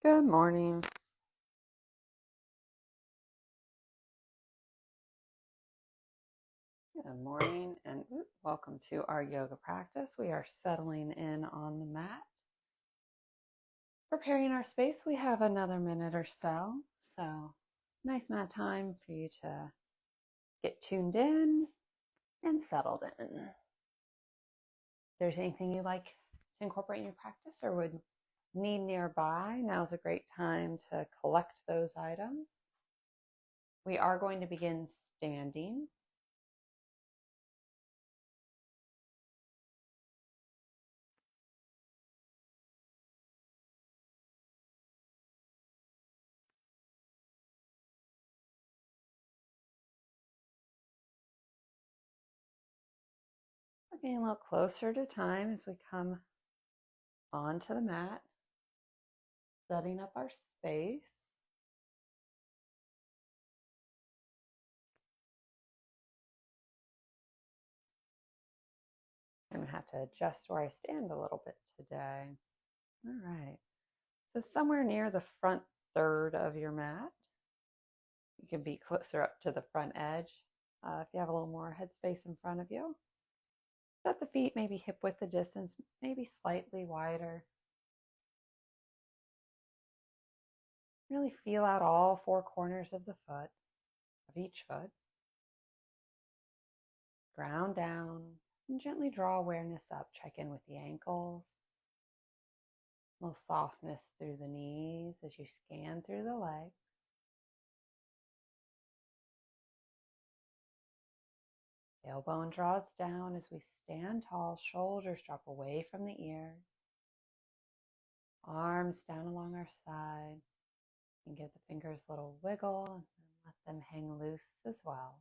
Good morning. Good morning and welcome to our yoga practice. We are settling in on the mat, preparing our space. We have another minute or so. So nice mat time for you to get tuned in and settled in. If there's anything you like to incorporate in your practice or would need nearby, now's a great time to collect those items. We are going to begin standing. We're getting a little closer to time as we come onto the mat, setting up our space. I'm going to have to adjust where I stand a little bit today. All right. So somewhere near the front third of your mat, you can be closer up to the front edge. If you have a little more headspace in front of you, set the feet maybe hip width distance, maybe slightly wider. Really feel out all four corners of the foot, of each foot. Ground down and gently draw awareness up. Check in with the ankles. A little softness through the knees as you scan through the legs. Tailbone draws down as we stand tall. Shoulders drop away from the ears. Arms down along our side. And give the fingers a little wiggle and let them hang loose as well.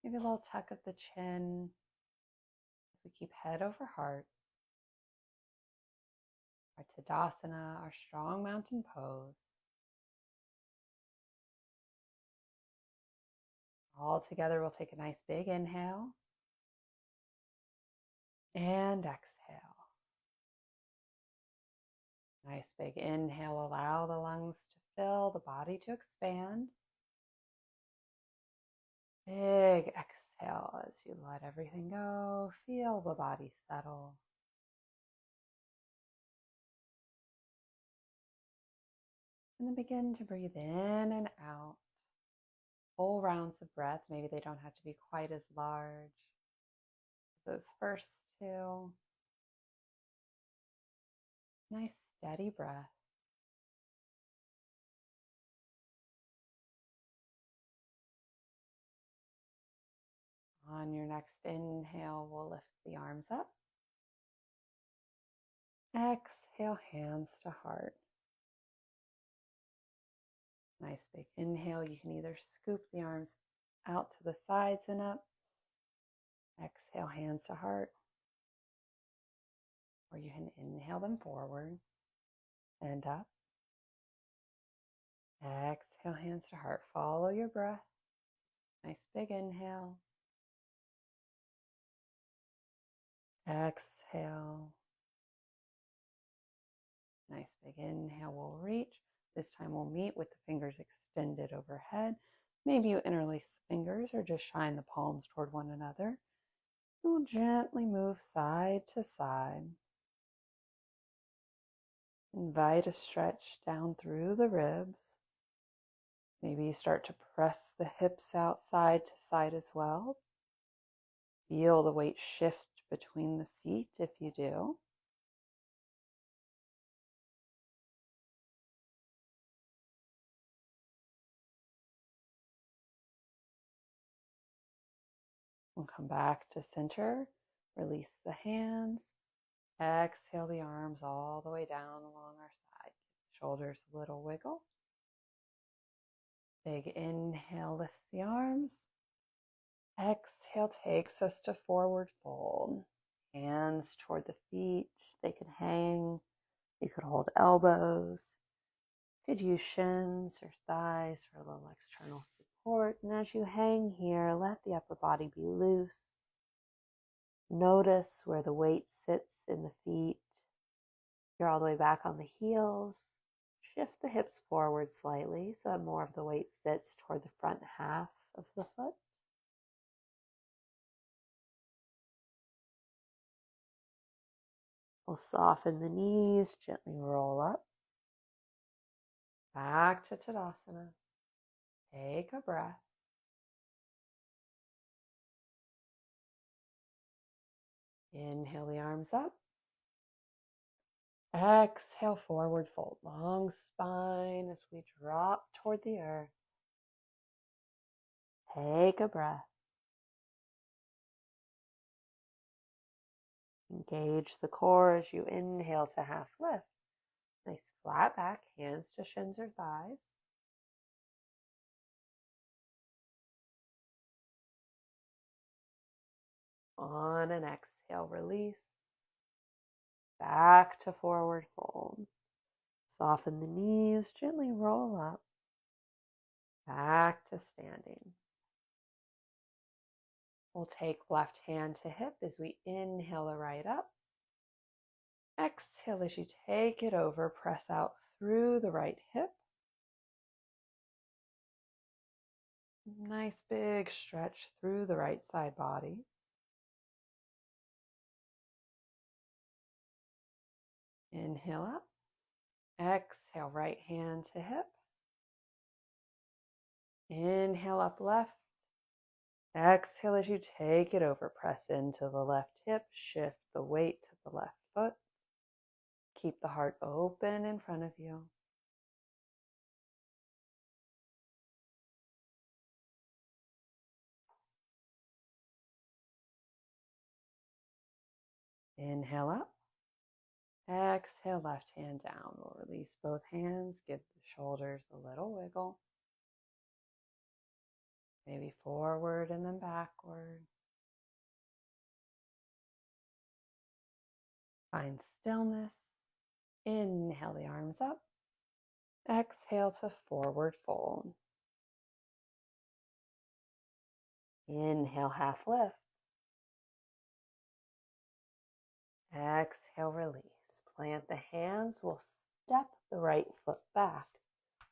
Maybe a little tuck of the chin as we keep head over heart. Our Tadasana, our strong mountain pose. All together, we'll take a nice big inhale and exhale. Nice big inhale, allow the lungs to fill, the body to expand. Big exhale as you let everything go. Feel the body settle. And then begin to breathe in and out. Full rounds of breath. Maybe they don't have to be quite as large as those first two. Nice steady breath. On your next inhale, we'll lift the arms up. Exhale, hands to heart. Nice big inhale. You can either scoop the arms out to the sides and up. Exhale, hands to heart. Or you can inhale them forward and up. Exhale, hands to heart. Follow your breath. Nice big inhale. Exhale. Nice big inhale. We'll reach. This time we'll meet with the fingers extended overhead. Maybe you interlace the fingers or just shine the palms toward one another. We'll gently move side to side. Invite a stretch down through the ribs. Maybe you start to press the hips out side to side as well. Feel the weight shift between the feet if you do. We'll come back to center. Release the hands. Exhale the arms all the way down along our side. Shoulders a little wiggle. Big inhale lifts the arms. Exhale takes us to forward fold. Hands toward the feet. They can hang. You could hold elbows. You could use shins or thighs for a little external support. And as you hang here, let the upper body be loose. Notice where the weight sits in the feet. You're all the way back on the heels. shift the hips forward slightly so that more of the weight sits toward the front half of the foot. We'll soften the knees, gently roll up. Back to Tadasana. Take a breath. Inhale the arms up. Exhale, forward fold. Long spine as we drop toward the earth. Take a breath. Engage the core as you inhale to half lift. Nice flat back, hands to shins or thighs. On an exhale, release. Back to forward fold. Soften the knees, gently roll up. Back to standing. We'll take left hand to hip as we inhale the right up. Exhale as you take it over, press out through the right hip. Nice big stretch through the right side body. Inhale up. Exhale, right hand to hip. Inhale up left. Exhale as you take it over, press into the left hip, shift the weight to the left foot. Keep the heart open in front of you. Inhale up. Exhale, left hand down. We'll release both hands, give the shoulders a little wiggle. Maybe forward and then backward. Find stillness. Inhale the arms up. Exhale to forward fold. Inhale, half lift. Exhale, release. Plant the hands. We'll step the right foot back,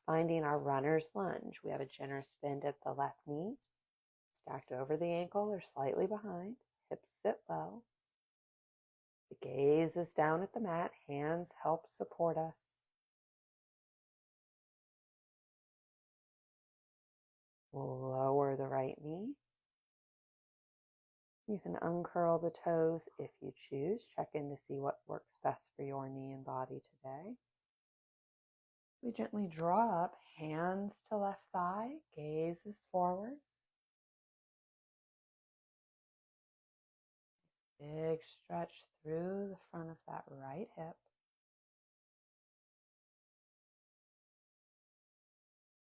finding our runner's lunge. We have a generous bend at the left knee, stacked over the ankle or slightly behind. Hips sit low. The gaze is down at the mat. Hands help support us. We'll lower the right knee. You can uncurl the toes if you choose. Check in to see what works best for your knee and body today. We gently draw up, hands to left thigh, gaze is forward. Big stretch through the front of that right hip.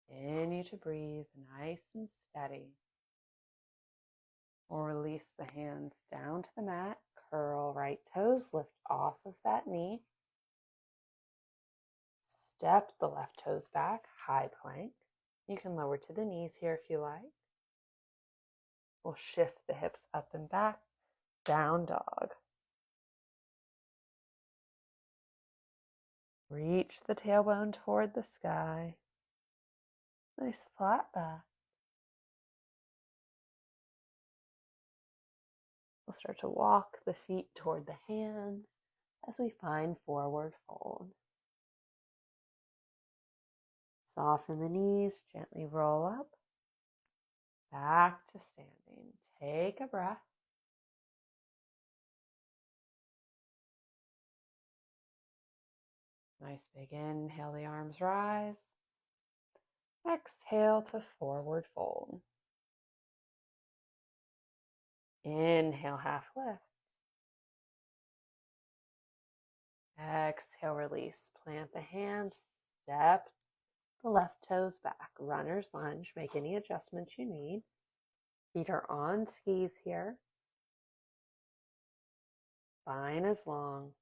Continue to breathe nice and steady. Or release the hands down to the mat. Curl right toes, lift off of that knee. Step the left toes back, high plank. You can lower to the knees here if you like. We'll shift the hips up and back, down dog. Reach the tailbone toward the sky. Nice flat back. We'll start to walk the feet toward the hands as we find forward fold. Soften the knees, gently roll up. Back to standing. Take a breath. Nice big inhale, the arms rise. Exhale to forward fold. Inhale, half lift. Exhale, release. Plant the hands, step the left toes back. Runner's lunge. Make any adjustments you need. Feet are on skis here. Spine is long.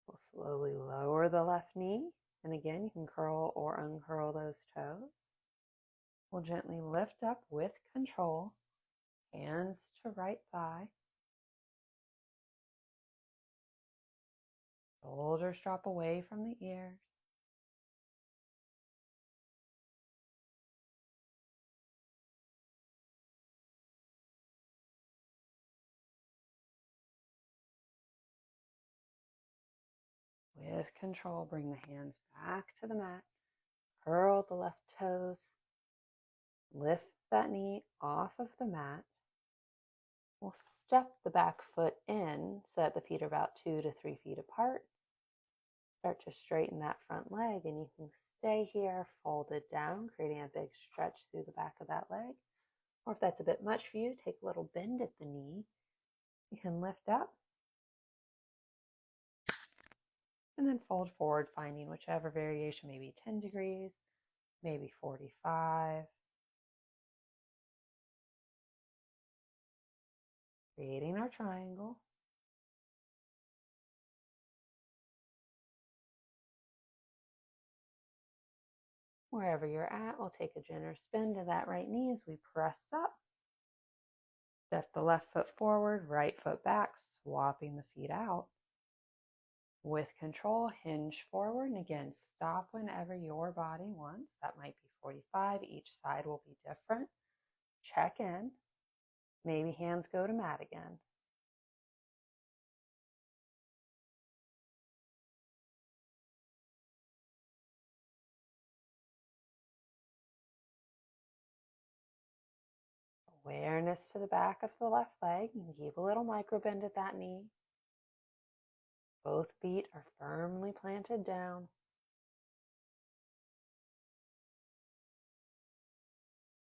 We'll slowly lower the left knee And again, you can curl or uncurl those toes. We'll gently lift up with control, hands to right thigh. Shoulders drop away from the ears. With control, bring the hands back to the mat. Curl the left toes. Lift that knee off of the mat. We'll step the back foot in so that the feet are about 2 to 3 feet apart. Start to straighten that front leg, and you can stay here folded down, creating a big stretch through the back of that leg. Or if that's a bit much for you, take a little bend at the knee. You can lift up and then fold forward, finding whichever variation, maybe 10 degrees, maybe 45. Creating our triangle. Wherever you're at, we'll take a generous bend to that right knee as we press up. Step the left foot forward, right foot back, swapping the feet out. With control, hinge forward, and again, stop whenever your body wants. That might be 45. Each side will be different. Check in. Maybe hands go to mat again. Awareness to the back of the left leg. You can keep a little micro bend at that knee. Both feet are firmly planted down.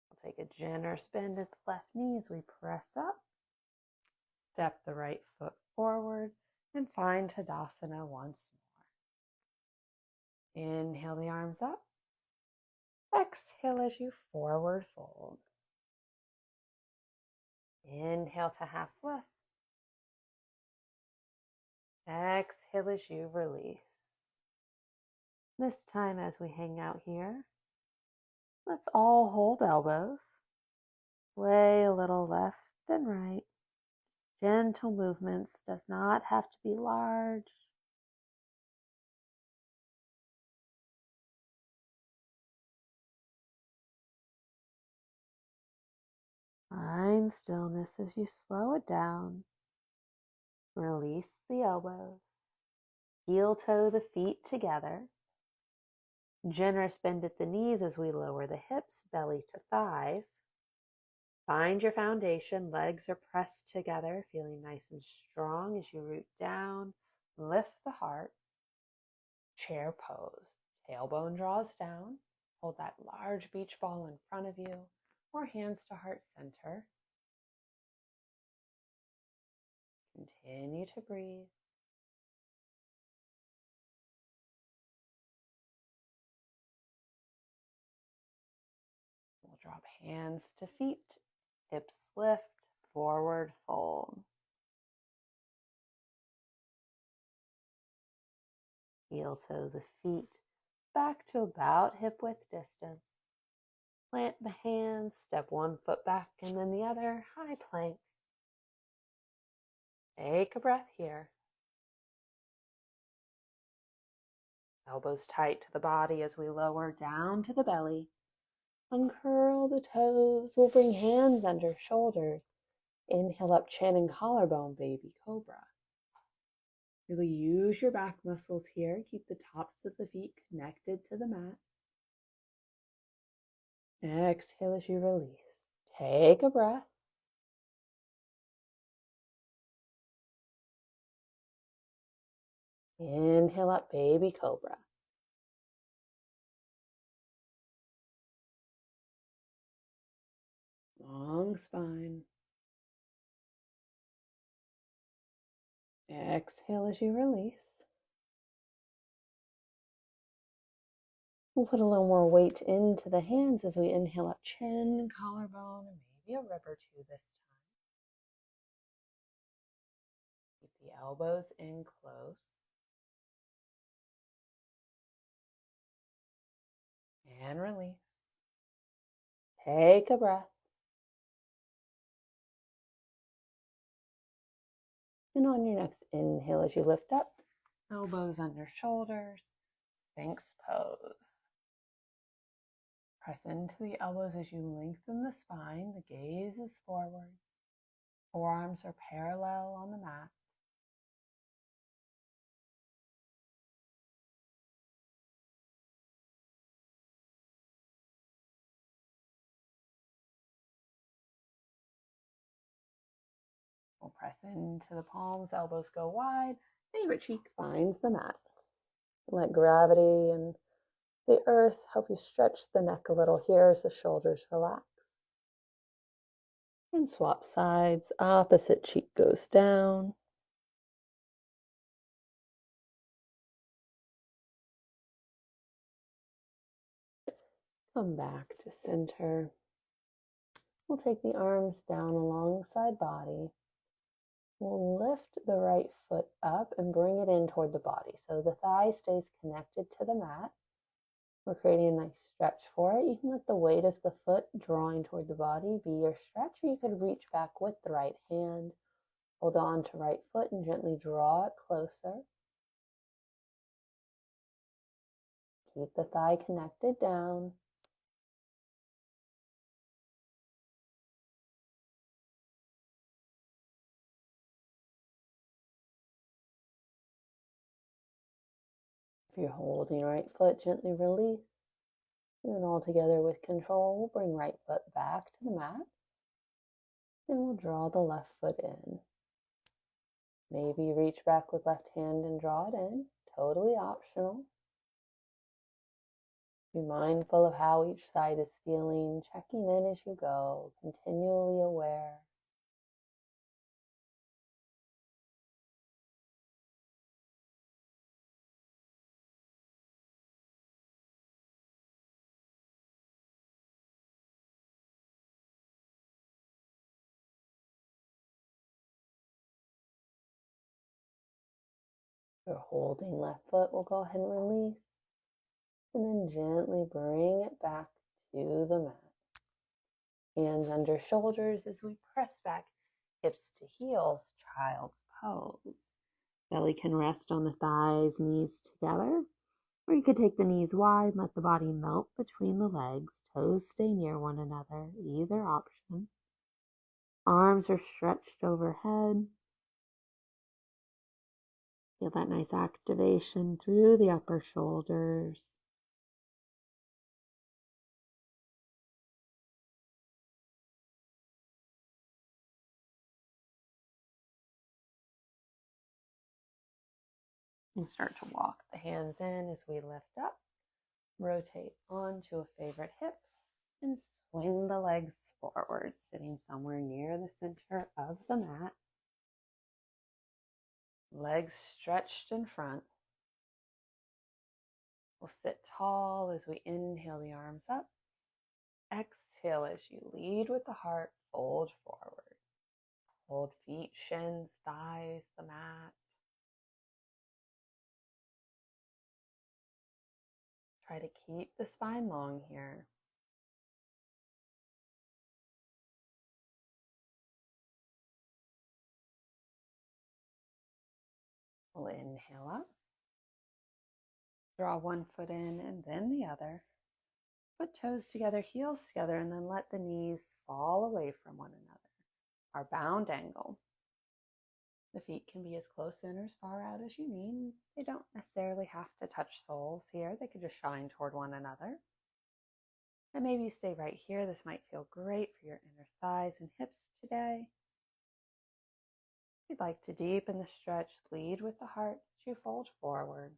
We'll take a generous bend at the left knee as we press up. Step the right foot forward and find Tadasana once more. Inhale the arms up. Exhale as you forward fold. Inhale to half lift. Exhale as you release. This time as we hang out here, let's all hold elbows. Sway a little left and right. Gentle movements, does not have to be large. Find stillness as you slow it down. Release the elbows. Heel toe the feet together. Generous bend at the knees as we lower the hips, belly to thighs. Find your foundation. Legs are pressed together, feeling nice and strong as you root down. Lift the heart. Chair pose. Tailbone draws down. Hold that large beach ball in front of you, or hands to heart center. Continue to breathe. We'll drop hands to feet, hips lift, forward fold. Heel toe the feet back to about hip width distance. Plant the hands, step one foot back and then the other, high plank. Take a breath here. Elbows tight to the body as we lower down to the belly. Uncurl the toes. We'll bring hands under shoulders. Inhale up, chin and collarbone, baby cobra. Really use your back muscles here. Keep the tops of the feet connected to the mat. Exhale as you release. Take a breath. Inhale up, baby cobra. Long spine. Exhale as you release. We'll put a little more weight into the hands as we inhale up, chin, collarbone, and maybe a rib or two this time. Keep the elbows in close. and release. Take a breath. And on your next inhale, as you lift up, elbows under shoulders, Sphinx pose. Press into the elbows as you lengthen the spine. The gaze is forward. Forearms are parallel on the mat. We'll press into the palms, elbows go wide. Favorite cheek finds the mat. Let gravity and the earth help you stretch the neck a little here as the shoulders relax. And swap sides. Opposite cheek goes down. Come back to center. We'll take the arms down alongside body. We'll lift the right foot up and bring it in toward the body. So the thigh stays connected to the mat. We're creating a nice stretch for it. You can let the weight of the foot drawing toward the body be your stretch, or you could reach back with the right hand. Hold on to right foot and gently draw it closer. Keep the thigh connected down. If you're holding right foot, gently release. And then all together with control, we'll bring right foot back to the mat. And we'll draw the left foot in. Maybe reach back with left hand and draw it in. Totally optional. Be mindful of how each side is feeling, checking in as you go, continually aware. If you're holding left foot, we'll go ahead and release. And then gently bring it back to the mat. Hands under shoulders as we press back, hips to heels, child's pose. Belly can rest on the thighs, knees together. Or you could take the knees wide, let the body melt between the legs, toes stay near one another, either option. Arms are stretched overhead. Feel that nice activation through the upper shoulders. And start to walk the hands in as we lift up. Rotate onto a favorite hip and swing the legs forward, sitting somewhere near the center of the mat. Legs stretched in front. We'll sit tall as we inhale the arms up. Exhale as you lead with the heart, fold forward. Hold feet, shins, thighs, the mat. Try to keep the spine long here. We'll inhale up. Draw one foot in and then the other. Put toes together, heels together, and then let the knees fall away from one another. Our bound angle. The feet can be as close in or as far out as you need. They don't necessarily have to touch soles here. They could just shine toward one another. And maybe you stay right here. This might feel great for your inner thighs and hips today. If you'd like to deepen the stretch, lead with the heart as you fold forward.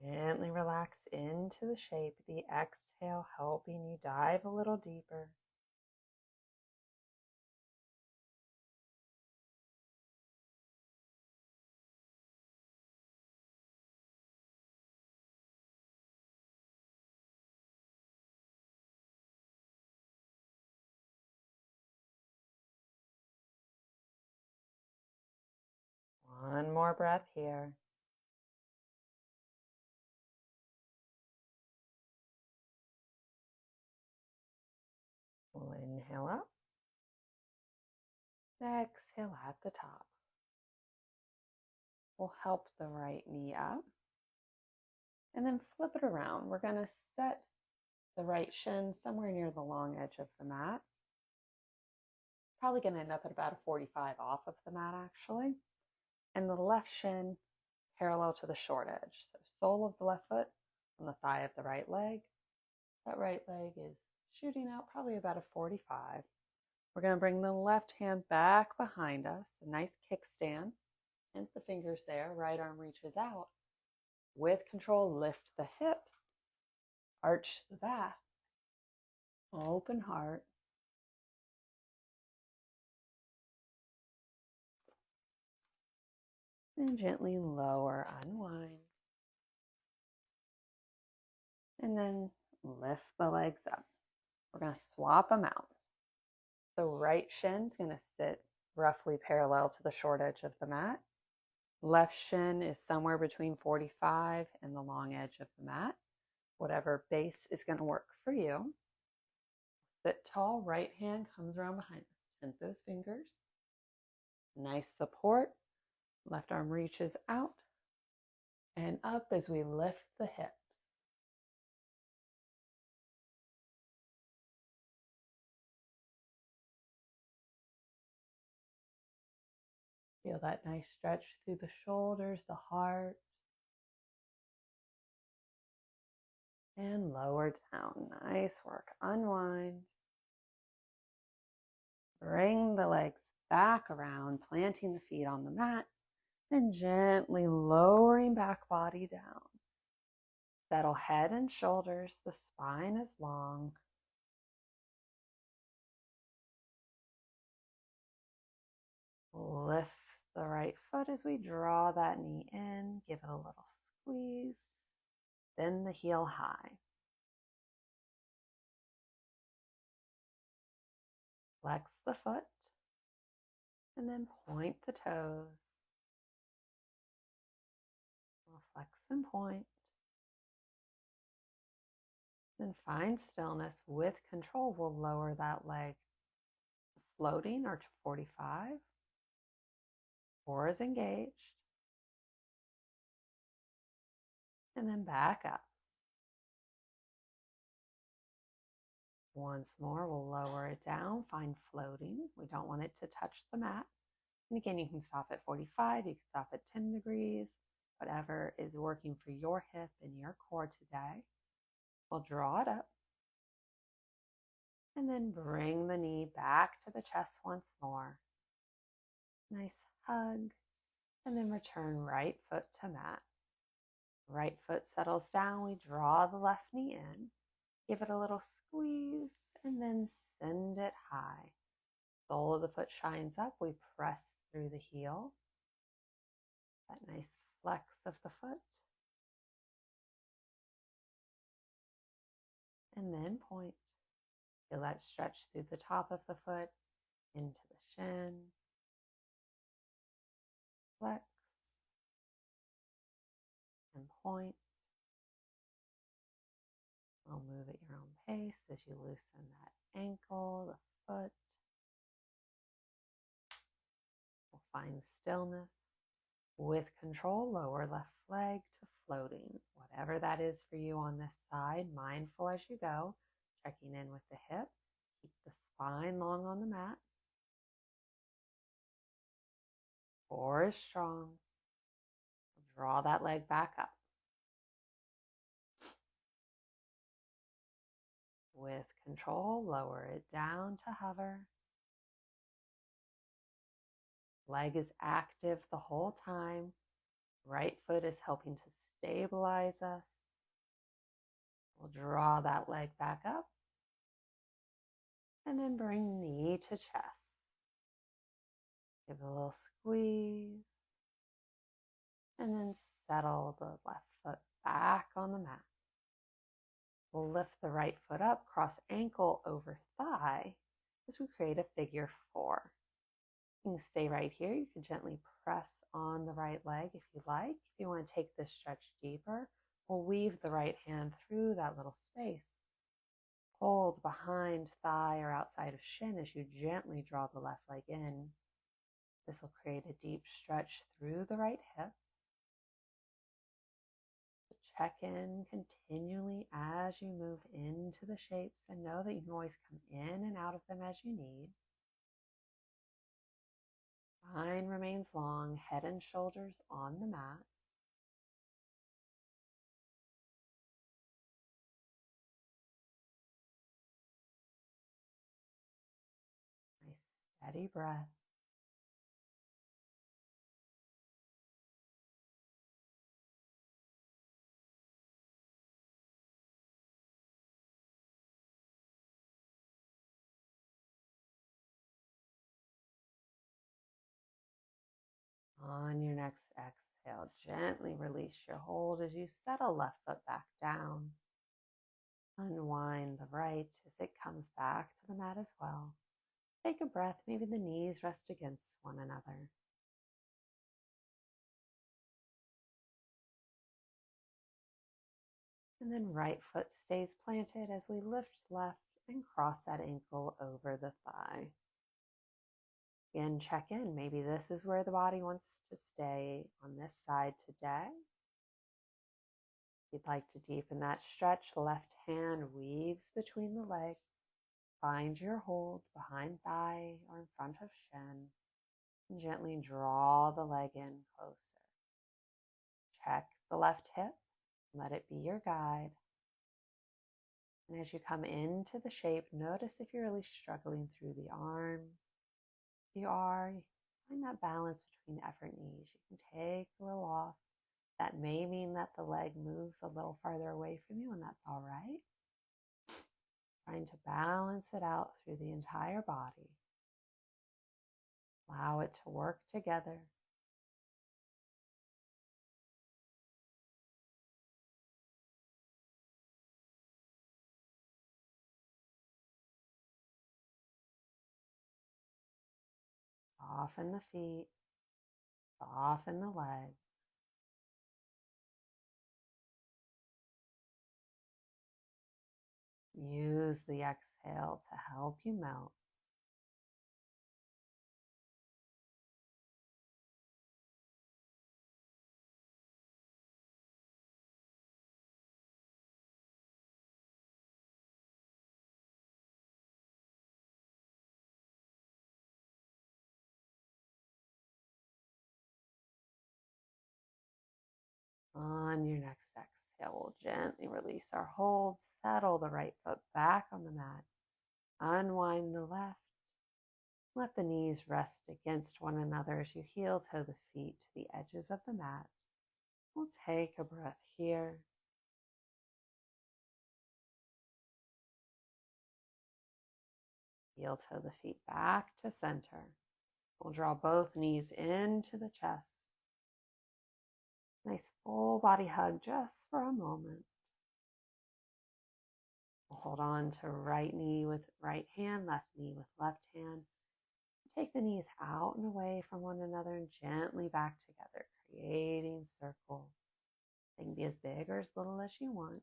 Gently relax into the shape. The exhale helping you dive a little deeper. One more breath here. We'll inhale up. Exhale at the top. We'll help the right knee up. And then flip it around. We're going to set the right shin somewhere near the long edge of the mat. Probably going to end up at about a 45 off of the mat actually. And the left shin parallel to the short edge. So sole of the left foot on the thigh of the right leg. That right leg is shooting out probably about a 45. We're going to bring the left hand back behind us, a nice kickstand. Hint the fingers there, right arm reaches out. With control, lift the hips, arch the back, open heart. And gently lower, unwind. And then lift the legs up. We're going to swap them out. The right shin's going to sit roughly parallel to the short edge of the mat. Left shin is somewhere between 45 and the long edge of the mat. Whatever base is going to work for you. Sit tall, right hand comes around behind us. Tint those fingers. Nice support. Left arm reaches out and up as we lift the hips. Feel that nice stretch through the shoulders, the heart. And lower down. Nice work. Unwind. Bring the legs back around, planting the feet on the mat, and gently lowering back body down. Settle head and shoulders. The spine is long. Lift the right foot as we draw that knee in. Give it a little squeeze. Bend the heel high. Flex the foot. And then point the toes. We'll flex and point. Then find stillness. With control, we'll lower that leg to floating or to 45. Core is engaged. And then back up. Once more, we'll lower it down, find floating. We don't want it to touch the mat. And again, you can stop at 45, you can stop at 10 degrees, whatever is working for your hip and your core today. We'll draw it up. And then bring the knee back to the chest once more. Nice hug. And then return right foot to mat. Right foot settles down. We draw the left knee in. Give it a little squeeze and then send it high. Sole of the foot shines up. We press through the heel. That nice flex of the foot. And then point. Feel that stretch through the top of the foot into the shin. Flex and point. We'll move at your own pace as you loosen that ankle, the foot. We'll find stillness. With control, lower left leg to floating. Whatever that is for you on this side, mindful as you go. Checking in with the hip. Keep the spine long on the mat. Core is strong. Draw that leg back up. With control, lower it down to hover. Leg is active the whole time. Right foot is helping to stabilize us. We'll draw that leg back up. And then bring knee to chest. Give it a little squeeze. And then settle the left foot back on the mat. We'll lift the right foot up, cross ankle over thigh as we create a figure 4. You can stay right here. You can gently press on the right leg if you like. If you want to take this stretch deeper, we'll weave the right hand through that little space. Hold behind thigh or outside of shin as you gently draw the left leg in. This will create a deep stretch through the right hip. Check in continually as you move into the shapes and know that you can always come in and out of them as you need. Spine remains long, head and shoulders on the mat. Nice steady breath. On your next exhale, gently release your hold as you settle left foot back down. Unwind the right as it comes back to the mat as well. Take a breath, maybe the knees rest against one another. And then right foot stays planted as we lift left and cross that ankle over the thigh. Again, check in. Maybe this is where the body wants to stay on this side today. If you'd like to deepen that stretch, left hand weaves between the legs. Find your hold behind thigh or in front of shin. And gently draw the leg in closer. Check the left hip. Let it be your guide. And as you come into the shape, notice if you're really struggling through the arms. If you are, find that balance between effort and ease. You can take a little off. That may mean that the leg moves a little farther away from you, and that's all right. Trying to balance it out through the entire body. Allow it to work together. Soften the feet, soften the legs. Use the exhale to help you melt. On your next exhale, we'll gently release our hold, settle the right foot back on the mat, unwind the left, let the knees rest against one another as you heel toe the feet to the edges of the mat. We'll take a breath here. Heel toe the feet back to center. We'll draw both knees into the chest. Nice full body hug just for a moment. We'll hold on to right knee with right hand, left knee with left hand. Take the knees out and away from one another and gently back together, creating circles. They can be as big or as little as you want.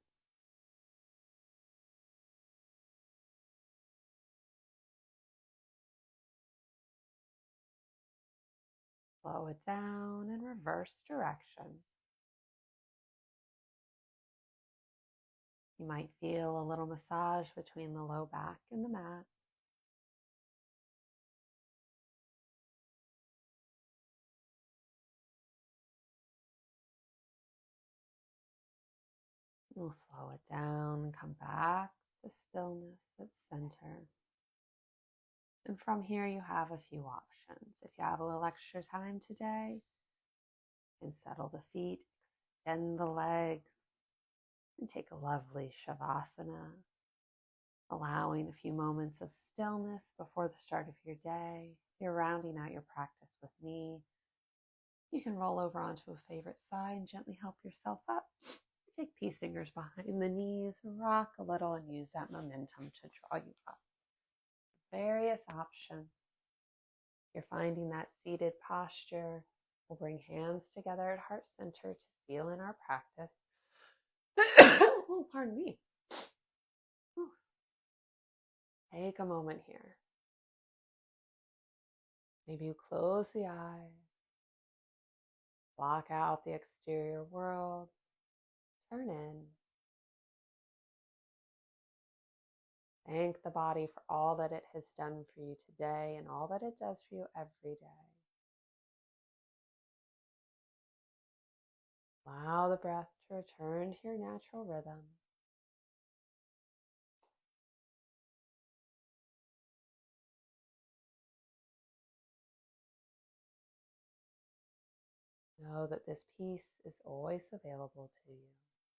Slow it down and reverse direction. You might feel a little massage between the low back and the mat. We'll slow it down and come back to stillness at center. And from here, you have a few options. If you have a little extra time today, you can settle the feet, extend the legs, and take a lovely Shavasana, allowing a few moments of stillness before the start of your day. You're rounding out your practice with me. You can roll over onto a favorite side and gently help yourself up. Take peace fingers behind the knees, rock a little, and use that momentum to draw you up. Various options. You're finding that seated posture. We'll bring hands together at heart center to seal in our practice. Oh, pardon me. Whew. Take a moment here. Maybe you close the eyes, block out the exterior world, turn in. Thank the body for all that it has done for you today and all that it does for you every day. Allow the breath to return to your natural rhythm. Know that this peace is always available to you.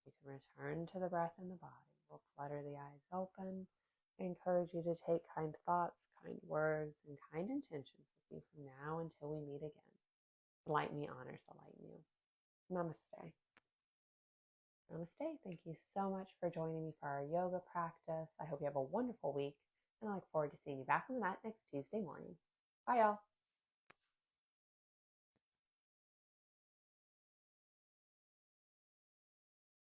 You can return to the breath in the body. We'll flutter the eyes open. I encourage you to take kind thoughts, kind words, and kind intentions with you from now until we meet again. The light in me honors the light in you. Namaste. Namaste. Thank you so much for joining me for our yoga practice. I hope you have a wonderful week, and I look forward to seeing you back on the mat next Tuesday morning. Bye, y'all.